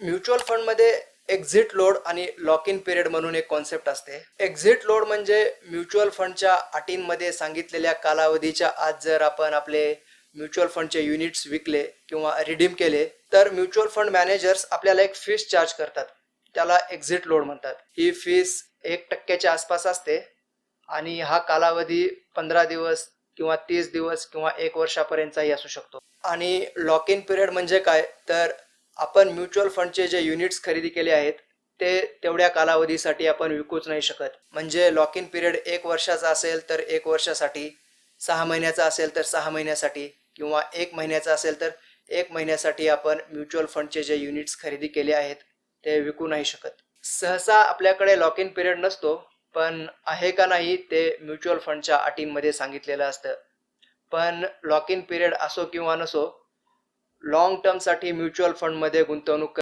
Mutual फंडमध्ये exit load आणि lock in period म्हणून एक कॉन्सेप्ट असते. एक्झिट लोड म्हणजे म्युच्युअल फंडच्या अटींमध्ये सांगितलेल्या कालावधीच्या आत जर आपण आपले म्युच्युअल फंडचे युनिट्स विकले किंवा रिडीम केले तर म्युच्युअल फंड मॅनेजर्स आपल्याला एक फीस चार्ज करतात. त्याला एक्झिट लोड म्हणतात. ही फीस 1% आसपास असते आणि हा कालावधी 15 दिवस किंवा 30 दिवस किंवा 1 वर्षापर्यंतचाही असू शकतो. आणि लॉक इन पिरियड म्हणजे काय, तर आपण म्युच्युअल फंडचे जे युनिट्स खरेदी केले आहेत ते तेवढ्या कालावधीसाठी आपण विकूच नाही शकत. म्हणजे लॉक इन पिरियड 1 वर्षाचा असेल तर 1 वर्षासाठी, 6 महिन्याचा असेल तर 6 महिन्यासाठी किंवा 1 महिन्याचा असेल तर 1 महिन्यासाठी आपण म्युच्युअल फंडचे जे युनिट्स खरेदी केले आहेत ते विकू नाही शकत. सहसा आपल्याकडे लॉक इन पिरियड नसतो, पण आहे का नाही ते म्युच्युअल फंडच्या अटींमध्ये सांगितलेलं असतं. पण लॉक इन पिरियड असो किंवा नसो, लाँग टर्मसाठी म्युच्युअल फंडमध्ये गुंतवणूक